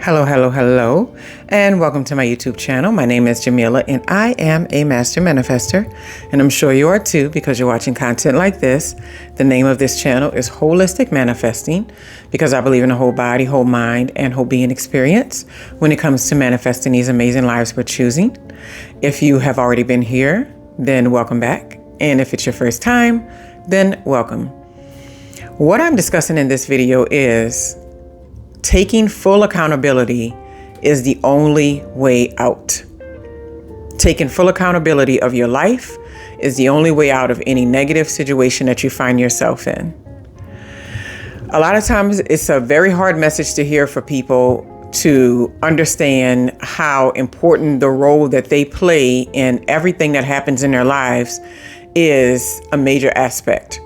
Hello, hello, hello, and welcome to my YouTube channel. My name is Jameelah, and I am a master manifester, and I'm sure you are too because you're watching content like this. The name of this channel is Holistic Manifesting because I believe in a whole body, whole mind, and whole being experience when it comes to manifesting these amazing lives we're choosing. If you have already been here, then welcome back, and if it's your first time, then welcome. What I'm discussing in this video is taking full accountability is the only way out. Taking full accountability of your life is the only way out of any negative situation that you find yourself in. A lot of times it's a very hard message to hear for people to understand how important the role that they play in everything that happens in their lives is a major aspect.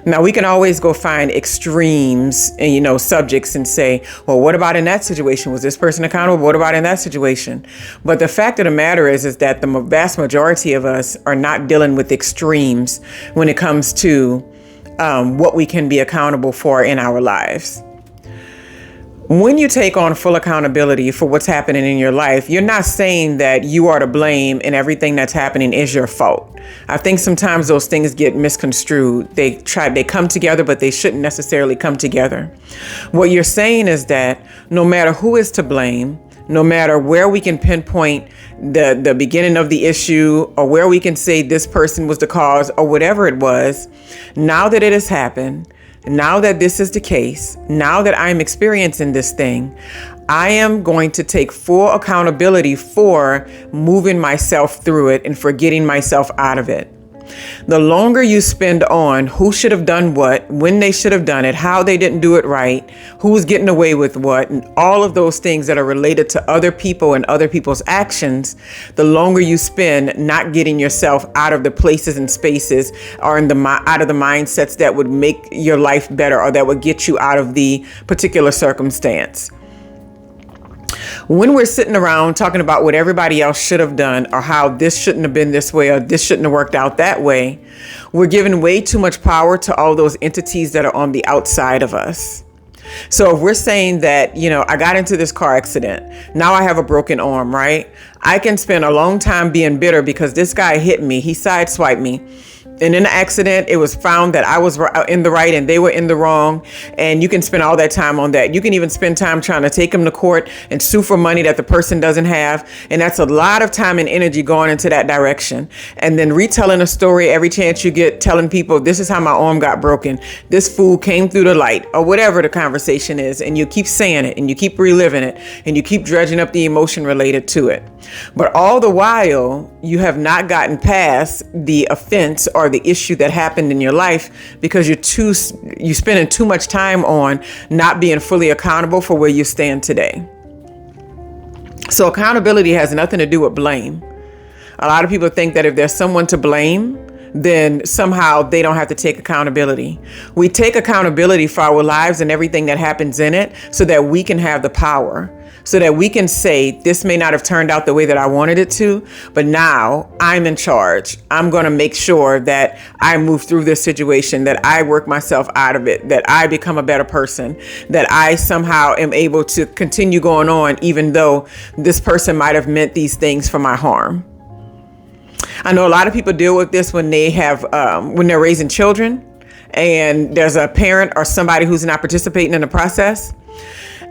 Now, we can always go find extremes and, subjects and say, well, what about in that situation? Was this person accountable? What about in that situation? But the fact of the matter is that the vast majority of us are not dealing with extremes when it comes to what we can be accountable for in our lives. When you take on full accountability for what's happening in your life, you're not saying that you are to blame and everything that's happening is your fault. I think sometimes those things get misconstrued. They come together, but they shouldn't necessarily come together. What you're saying is that no matter who is to blame, no matter where we can pinpoint the beginning of the issue or where we can say this person was the cause or whatever it was, now that it has happened, now that this is the case, now that I'm experiencing this thing, I am going to take full accountability for moving myself through it and for getting myself out of it. The longer you spend on who should have done what, when they should have done it, how they didn't do it right, who's getting away with what, and all of those things that are related to other people and other people's actions, the longer you spend not getting yourself out of the places and spaces or out of the mindsets that would make your life better or that would get you out of the particular circumstance. When we're sitting around talking about what everybody else should have done or how this shouldn't have been this way or this shouldn't have worked out that way, we're giving way too much power to all those entities that are on the outside of us. So if we're saying that, I got into this car accident, now I have a broken arm, right? I can spend a long time being bitter because this guy hit me, he sideswiped me. And in the accident, it was found that I was in the right and they were in the wrong. And you can spend all that time on that. You can even spend time trying to take them to court and sue for money that the person doesn't have. And that's a lot of time and energy going into that direction. And then retelling a story every chance you get, telling people, this is how my arm got broken. This fool came through the light or whatever the conversation is. And you keep saying it and you keep reliving it and you keep dredging up the emotion related to it. But all the while, you have not gotten past the offense or the issue that happened in your life because you're spending too much time on not being fully accountable for where you stand today. So accountability has nothing to do with blame. A lot of people think that if there's someone to blame, then somehow they don't have to take accountability. We take accountability for our lives and everything that happens in it so that we can have the power, so that we can say, this may not have turned out the way that I wanted it to, but now I'm in charge. I'm going to make sure that I move through this situation, that I work myself out of it, that I become a better person, that I somehow am able to continue going on, even though this person might have meant these things for my harm. I know a lot of people deal with this when they're raising children and there's a parent or somebody who's not participating in the process.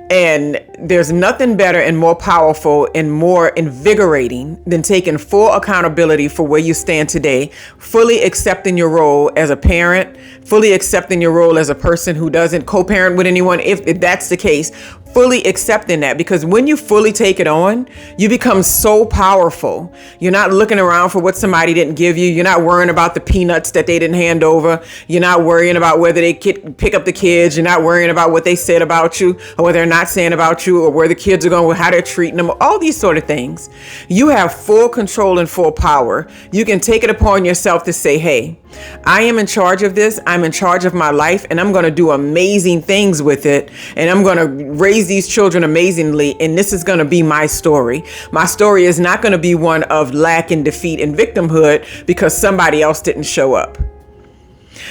And there's nothing better and more powerful and more invigorating than taking full accountability for where you stand today, fully accepting your role as a parent, fully accepting your role as a person who doesn't co-parent with anyone, if that's the case, fully accepting that, because when you fully take it on, you become so powerful. You're not looking around for what somebody didn't give you. You're not worrying about the peanuts that they didn't hand over. You're not worrying about whether they pick up the kids. You're not worrying about what they said about you or what they're not saying about you or where the kids are going, how they're treating them, all these sort of things. You have full control and full power. You can take it upon yourself to say, hey, I am in charge of this. I'm in charge of my life and I'm going to do amazing things with it. And I'm going to raise these children amazingly. And this is going to be my story. My story is not going to be one of lack and defeat and victimhood because somebody else didn't show up.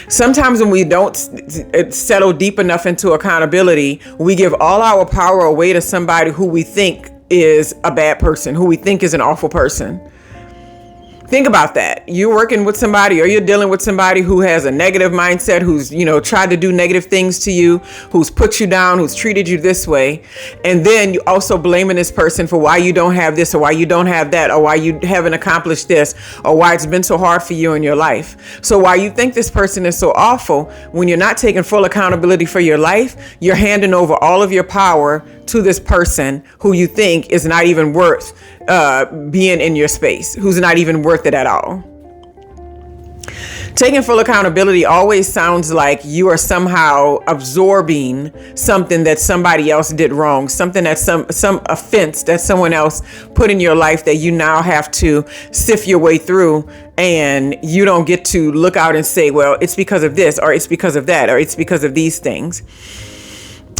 Sometimes when we don't settle deep enough into accountability, we give all our power away to somebody who we think is a bad person, who we think is an awful person. Think about that. You're working with somebody, or you're dealing with somebody who has a negative mindset, who's, tried to do negative things to you, who's put you down, who's treated you this way. And then you also blaming this person for why you don't have this, or why you don't have that, or why you haven't accomplished this, or why it's been so hard for you in your life. So while you think this person is so awful, when you're not taking full accountability for your life, you're handing over all of your power to this person who you think is not even worth being in your space, who's not even worth it at all. Taking full accountability always sounds like you are somehow absorbing something that somebody else did wrong, something that some offense that someone else put in your life that you now have to sift your way through, and you don't get to look out and say, well, it's because of this, or it's because of that, or it's because of these things.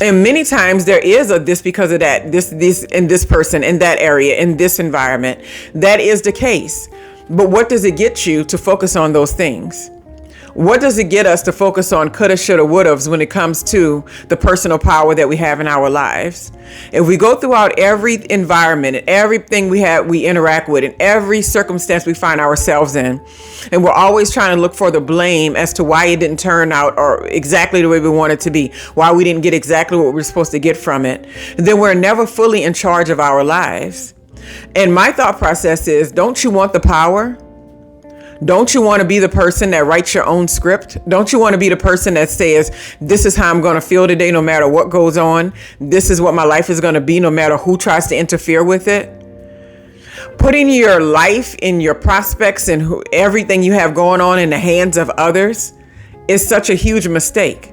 And many times there is a this because of that, this in this person, in that area, in this environment. That is the case. But what does it get you to focus on those things? What does it get us to focus on coulda, shoulda, wouldas when it comes to the personal power that we have in our lives? If we go throughout every environment and everything we interact with, and every circumstance we find ourselves in, and we're always trying to look for the blame as to why it didn't turn out or exactly the way we want it to be, why we didn't get exactly what we're supposed to get from it, then we're never fully in charge of our lives. And my thought process is, don't you want the power? Don't you want to be the person that writes your own script? Don't you want to be the person that says, this is how I'm going to feel today, no matter what goes on? This is what my life is going to be, no matter who tries to interfere with it? Putting your life and your prospects and everything you have going on in the hands of others is such a huge mistake.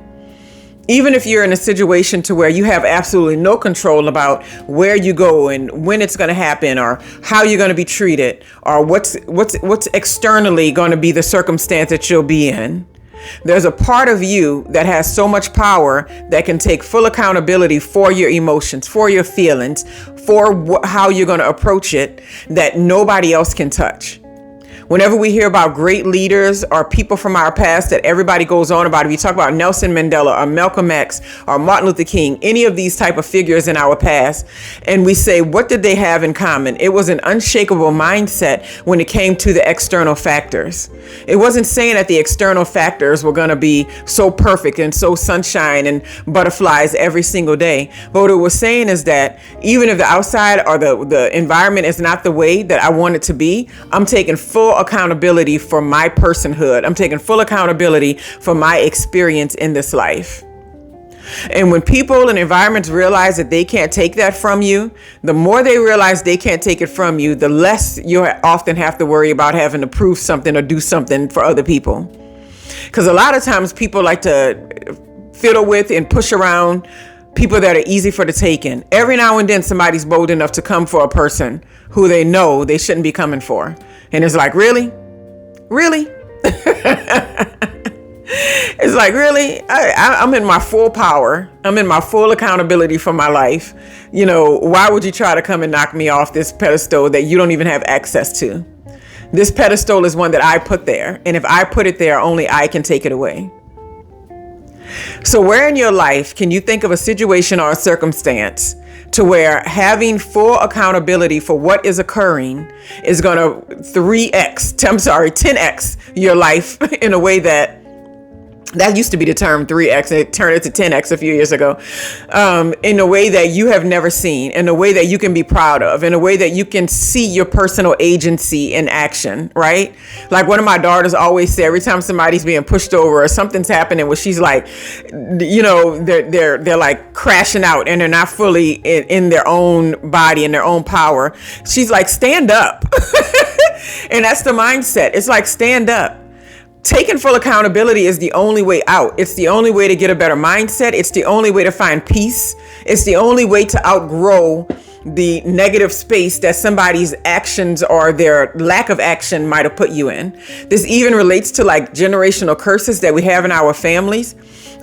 Even if you're in a situation to where you have absolutely no control about where you go and when it's going to happen, or how you're going to be treated, or what's externally going to be the circumstance that you'll be in, there's a part of you that has so much power that can take full accountability for your emotions, for your feelings, for how you're going to approach it, that nobody else can touch. Whenever we hear about great leaders or people from our past that everybody goes on about, if you talk about Nelson Mandela or Malcolm X or Martin Luther King, any of these type of figures in our past, and we say, what did they have in common? It was an unshakable mindset when it came to the external factors. It wasn't saying that the external factors were going to be so perfect and so sunshine and butterflies every single day. But what it was saying is that even if the outside or the environment is not the way that I want it to be, I'm taking full accountability for my personhood. I'm taking full accountability for my experience in this life. And when people and environments realize that they can't take that from you, the more they realize they can't take it from you, the less you often have to worry about having to prove something or do something for other people. Because a lot of times people like to fiddle with and push around people that are easy for the taking. Every now and then somebody's bold enough to come for a person who they know they shouldn't be coming for. And it's like, really? It's like, really? I'm in my full power. I'm in my full accountability for my life. Why would you try to come and knock me off this pedestal that you don't even have access to? This pedestal is one that I put there. And if I put it there, only I can take it away. So where in your life can you think of a situation or a circumstance to where having full accountability for what is occurring is going to 10x your life in a way that used to be the term 3x, and it turned into 10x a few years ago, in a way that you have never seen, in a way that you can be proud of, in a way that you can see your personal agency in action, right? Like one of my daughters always say, every time somebody's being pushed over or something's happening where she's like, they're like crashing out and they're not fully in their own body and their own power. She's like, stand up. And that's the mindset. It's like, stand up. Taking full accountability is the only way out. It's the only way to get a better mindset. It's the only way to find peace. It's the only way to outgrow the negative space that somebody's actions or their lack of action might have put you in. This even relates to like generational curses that we have in our families.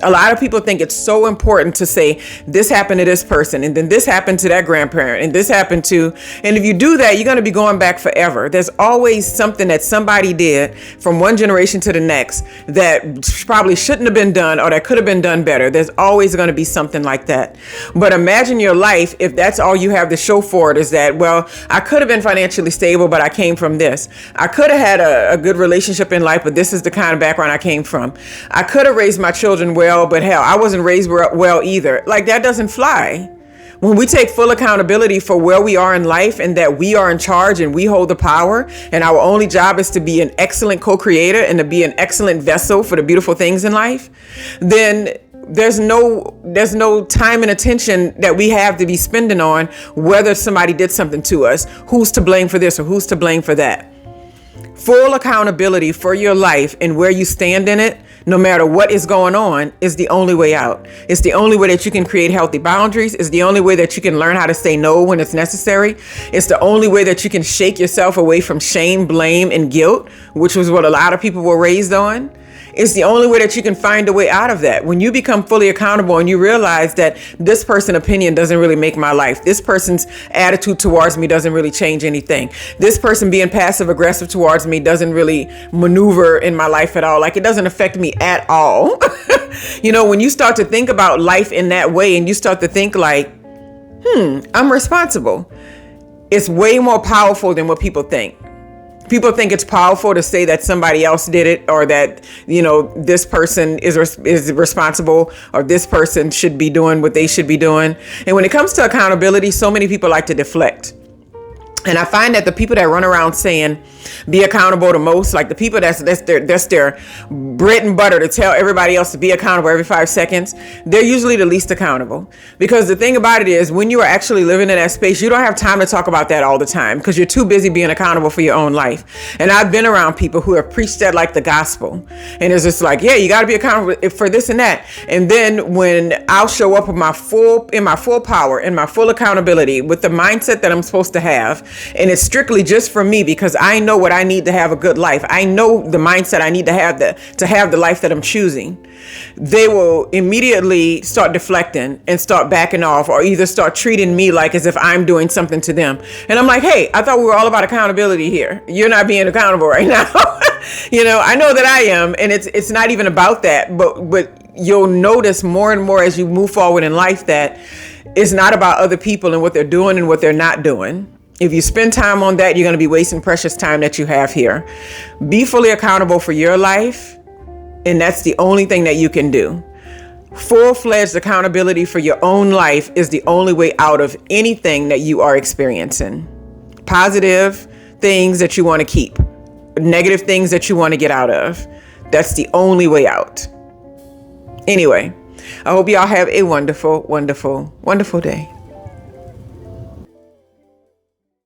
A lot of people think it's so important to say this happened to this person and then this happened to that grandparent and this happened to, and if you do that, you're going to be going back forever. There's always something that somebody did from one generation to the next that probably shouldn't have been done or that could have been done better. There's always going to be something like that. But imagine your life if that's all you have to show for it is that, well, I could have been financially stable, but I came from this. I could have had a good relationship in life, but this is the kind of background I came from. I could have raised my children well, but hell, I wasn't raised well either. Like, that doesn't fly. When we take full accountability for where we are in life and that we are in charge and we hold the power and our only job is to be an excellent co-creator and to be an excellent vessel for the beautiful things in life, then there's no time and attention that we have to be spending on whether somebody did something to us, who's to blame for this or who's to blame for that. Full accountability for your life and where you stand in it, no matter what is going on, is the only way out. It's the only way that you can create healthy boundaries. It's the only way that you can learn how to say no when it's necessary. It's the only way that you can shake yourself away from shame, blame, and guilt, which was what a lot of people were raised on. It's the only way that you can find a way out of that. When you become fully accountable and you realize that this person's opinion doesn't really make my life. This person's attitude towards me doesn't really change anything. This person being passive aggressive towards me doesn't really maneuver in my life at all. Like, it doesn't affect me at all. You know, when you start to think about life in that way and you start to think like, I'm responsible. It's way more powerful than what people think. People think it's powerful to say that somebody else did it or that, you know, this person is responsible or this person should be doing what they should be doing. And when it comes to accountability, so many people like to deflect. And I find that the people that run around saying be accountable the most, like the people that's their bread and butter to tell everybody else to be accountable every 5 seconds, they're usually the least accountable. Because the thing about it is, when you are actually living in that space, you don't have time to talk about that all the time because you're too busy being accountable for your own life. And I've been around people who have preached that like the gospel. And it's just like, yeah, you got to be accountable for this and that. And then when I'll show up with my full power, in my full accountability, with the mindset that I'm supposed to have, and it's strictly just for me because I know what I need to have a good life. I know the mindset I need to have the life that I'm choosing. They will immediately start deflecting and start backing off, or either start treating me like as if I'm doing something to them. And I'm like, hey, I thought we were all about accountability here. You're not being accountable right now. You know, I know that I am, and it's not even about that, but you'll notice more and more as you move forward in life that it's not about other people and what they're doing and what they're not doing. If you spend time on that, you're going to be wasting precious time that you have here. Be fully accountable for your life, and that's the only thing that you can do. Full-fledged accountability for your own life is the only way out of anything that you are experiencing. Positive things that you want to keep, negative things that you want to get out of. That's the only way out. Anyway, I hope y'all have a wonderful, wonderful, wonderful day.